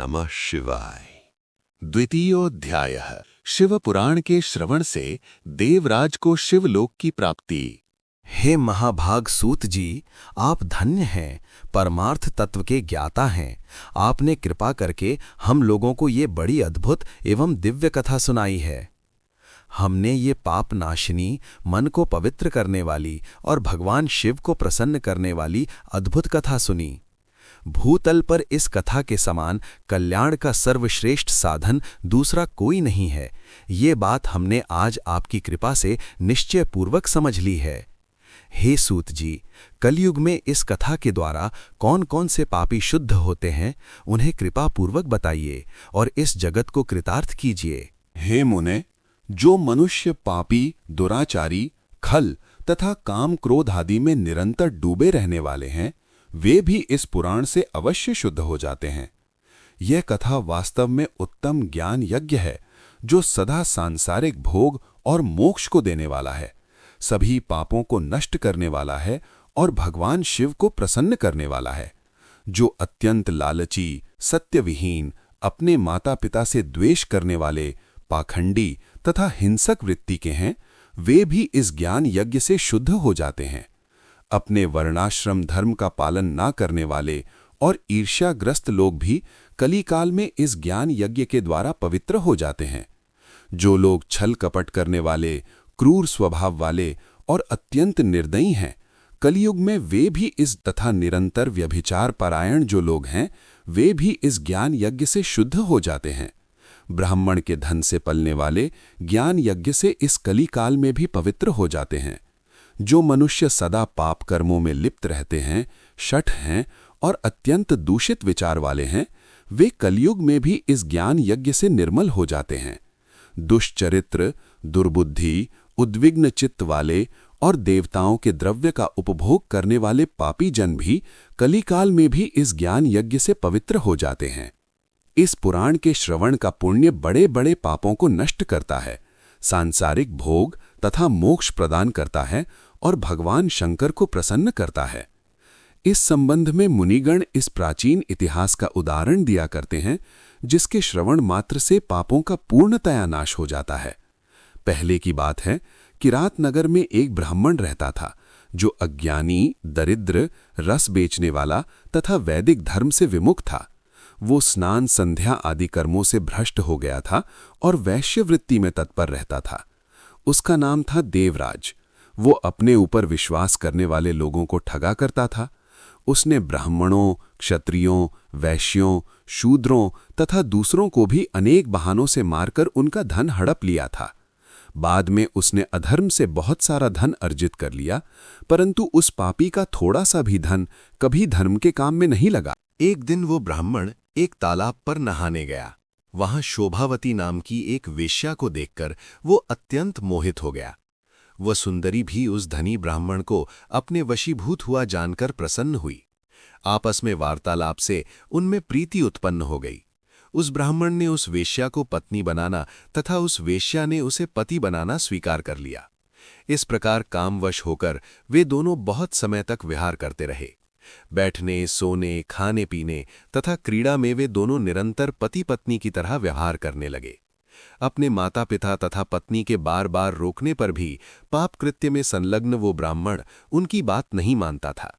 नमः शिवाय। द्वितीयोऽध्यायः। शिव पुराण के श्रवण से देवराज को शिवलोक की प्राप्ति। हे महाभाग सूत जी, आप धन्य हैं, परमार्थ तत्व के ज्ञाता हैं। आपने कृपा करके हम लोगों को ये बड़ी अद्भुत एवं दिव्य कथा सुनाई है। हमने ये पाप नाशिनी, मन को पवित्र करने वाली और भगवान शिव को प्रसन्न करने वाली अद्भुत कथा सुनी। भूतल पर इस कथा के समान कल्याण का सर्वश्रेष्ठ साधन दूसरा कोई नहीं है। ये बात हमने आज आपकी कृपा से निश्चय पूर्वक समझ ली है। हे सूत जी, कलयुग में इस कथा के द्वारा कौन कौन से पापी शुद्ध होते हैं, उन्हें कृपा पूर्वक बताइए और इस जगत को कृतार्थ कीजिए। हे मुने, जो मनुष्य पापी, दुराचारी, खल तथा काम क्रोध आदि में निरंतर डूबे रहने वाले हैं, वे भी इस पुराण से अवश्य शुद्ध हो जाते हैं। यह कथा वास्तव में उत्तम ज्ञान यज्ञ है, जो सदा सांसारिक भोग और मोक्ष को देने वाला है, सभी पापों को नष्ट करने वाला है और भगवान शिव को प्रसन्न करने वाला है। जो अत्यंत लालची, सत्यविहीन, अपने माता पिता से द्वेष करने वाले, पाखंडी तथा हिंसक वृत्ति के हैं, वे भी इस ज्ञान यज्ञ से शुद्ध हो जाते हैं। अपने वर्णाश्रम धर्म का पालन ना करने वाले और ईर्ष्याग्रस्त लोग भी कलिकाल में इस ज्ञान यज्ञ के द्वारा पवित्र हो जाते हैं। जो लोग छल कपट करने वाले, क्रूर स्वभाव वाले और अत्यंत निर्दयी हैं, कलियुग में वे भी इस तथा निरंतर व्यभिचार परायण जो लोग हैं, वे भी इस ज्ञान यज्ञ से शुद्ध हो जाते हैं। ब्राह्मण के धन से पलने वाले ज्ञान यज्ञ से इस कलिकाल में भी पवित्र हो जाते हैं। जो मनुष्य सदा पाप कर्मों में लिप्त रहते हैं, शठ हैं और अत्यंत दूषित विचार वाले हैं, वे कलयुग में भी इस ज्ञान यज्ञ से निर्मल हो जाते हैं। दुष्चरित्र, दुर्बुद्धि, उद्विग्न चित्त वाले और देवताओं के द्रव्य का उपभोग करने वाले पापी जन भी कलिकाल में भी इस ज्ञान यज्ञ से पवित्र हो जाते हैं। इस पुराण के श्रवण का पुण्य बड़े बड़े पापों को नष्ट करता है, सांसारिक भोग तथा मोक्ष प्रदान करता है और भगवान शंकर को प्रसन्न करता है। इस संबंध में मुनिगण इस प्राचीन इतिहास का उदाहरण दिया करते हैं, जिसके श्रवण मात्र से पापों का पूर्णतया नाश हो जाता है। पहले की बात है कि रातनगर में एक ब्राह्मण रहता था, जो अज्ञानी, दरिद्र, रस बेचने वाला तथा वैदिक धर्म से विमुख था। वो स्नान, संध्या आदि कर्मों से भ्रष्ट हो गया था और वैश्यवृत्ति में तत्पर रहता था। उसका नाम था देवराज। वो अपने ऊपर विश्वास करने वाले लोगों को ठगा करता था। उसने ब्राह्मणों, क्षत्रियों, वैश्यों, शूद्रों तथा दूसरों को भी अनेक बहानों से मारकर उनका धन हड़प लिया था। बाद में उसने अधर्म से बहुत सारा धन अर्जित कर लिया, परंतु उस पापी का थोड़ा सा भी धन कभी धर्म के काम में नहीं लगा। एक दिन वो ब्राह्मण एक तालाब पर नहाने गया। वहां शोभावती नाम की एक वेश्या को देखकर वो अत्यंत मोहित हो गया। वह सुंदरी भी उस धनी ब्राह्मण को अपने वशीभूत हुआ जानकर प्रसन्न हुई। आपस में वार्तालाप से उनमें प्रीति उत्पन्न हो गई। उस ब्राह्मण ने उस वेश्या को पत्नी बनाना तथा उस वेश्या ने उसे पति बनाना स्वीकार कर लिया। इस प्रकार कामवश होकर वे दोनों बहुत समय तक विहार करते रहे। बैठने, सोने, खाने पीने तथा क्रीड़ा में वे दोनों निरंतर पति पत्नी की तरह व्यवहार करने लगे। अपने माता पिता तथा पत्नी के बार बार रोकने पर भी पाप कृत्य में संलग्न वो ब्राह्मण उनकी बात नहीं मानता था।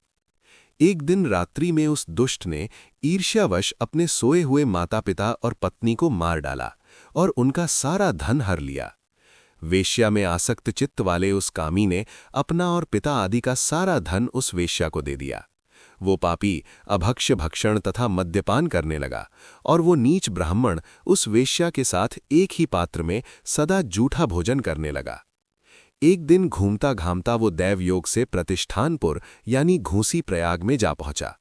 एक दिन रात्रि में उस दुष्ट ने ईर्ष्यावश अपने सोए हुए माता पिता और पत्नी को मार डाला और उनका सारा धन हर लिया। वेश्या में आसक्त चित्त वाले उस कामी ने अपना और पिता आदि का सारा धन उस वेश्या को दे दिया। वो पापी अभक्ष्य भक्षण तथा मद्यपान करने लगा और वो नीच ब्राह्मण उस वेश्या के साथ एक ही पात्र में सदा जूठा भोजन करने लगा। एक दिन घूमता घामता वो दैवयोग से प्रतिष्ठानपुर यानी घूसी प्रयाग में जा पहुंचा।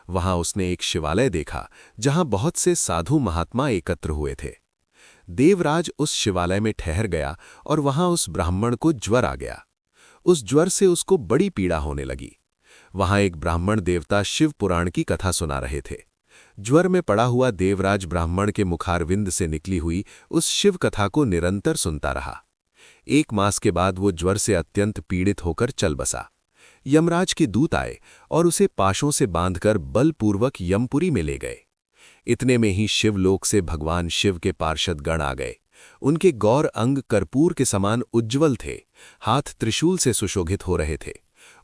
वहां उसने एक शिवालय देखा, जहां बहुत से साधु महात्मा एकत्र हुए थे। देवराज उस शिवालय में ठहर गया और वहां उस ब्राह्मण को ज्वर आ गया। उस ज्वर से उसको बड़ी पीड़ा होने लगी। वहां एक ब्राह्मण देवता शिव पुराण की कथा सुना रहे थे। ज्वर में पड़ा हुआ देवराज ब्राह्मण के मुखारविंद से निकली हुई उस शिव कथा को निरंतर सुनता रहा। 1 मास के बाद वो ज्वर से अत्यंत पीड़ित होकर चल बसा। यमराज के दूत आए और उसे पाशों से बांधकर बलपूर्वक यमपुरी में ले गए। इतने में ही शिवलोक से भगवान शिव के पार्षद गण आ गए। उनके गौर अंग कर्पूर के समान उज्ज्वल थे, हाथ त्रिशूल से सुशोभित हो रहे थे।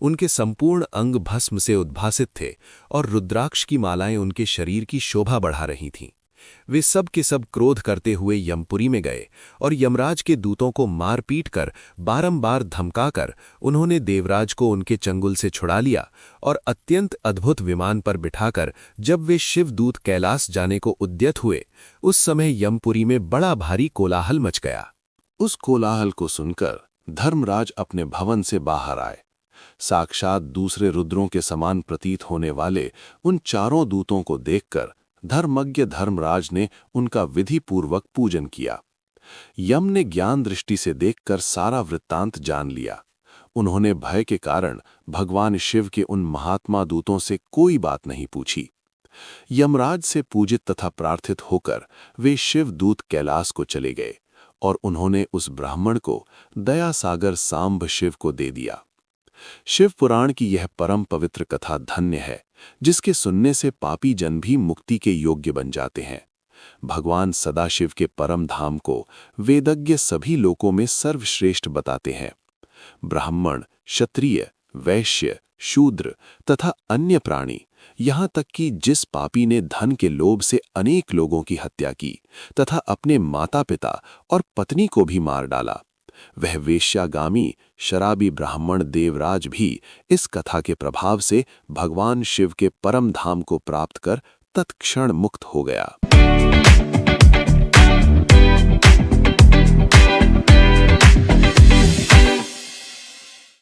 उनके संपूर्ण अंग भस्म से उद्भासित थे और रुद्राक्ष की मालाएं उनके शरीर की शोभा बढ़ा रही थीं। वे सब के सब क्रोध करते हुए यमपुरी में गए और यमराज के दूतों को मार पीट कर बारंबार धमकाकर उन्होंने देवराज को उनके चंगुल से छुड़ा लिया और अत्यंत अद्भुत विमान पर बिठाकर जब वे शिवदूत कैलाश जाने को उद्यत हुए, उस समय यमपुरी में बड़ा भारी कोलाहल मच गया। उस कोलाहल को सुनकर धर्मराज अपने भवन से बाहर आए। साक्षात दूसरे रुद्रों के समान प्रतीत होने वाले उन चारों दूतों को देखकर धर्मज्ञ धर्मराज ने उनका विधिपूर्वक पूजन किया। यम ने ज्ञान दृष्टि से देखकर सारा वृत्तांत जान लिया। उन्होंने भय के कारण भगवान शिव के उन महात्मा दूतों से कोई बात नहीं पूछी। यमराज से पूजित तथा प्रार्थित होकर वे शिवदूत कैलाश को चले गए और उन्होंने उस ब्राह्मण को दया सागर सांब शिव को दे दिया। शिव पुराण की यह परम पवित्र कथा धन्य है, जिसके सुनने से पापी जन भी मुक्ति के योग्य बन जाते हैं। भगवान सदाशिव के परम धाम को वेदज्ञ सभी लोकों में सर्वश्रेष्ठ बताते हैं। ब्राह्मण, क्षत्रिय, वैश्य, शूद्र तथा अन्य प्राणी, यहाँ तक कि जिस पापी ने धन के लोभ से अनेक लोगों की हत्या की तथा अपने माता पिता और पत्नी को भी मार डाला, वह वेश्यागामी शराबी ब्राह्मण देवराज भी इस कथा के प्रभाव से भगवान शिव के परम धाम को प्राप्त कर तत्क्षण मुक्त हो गया।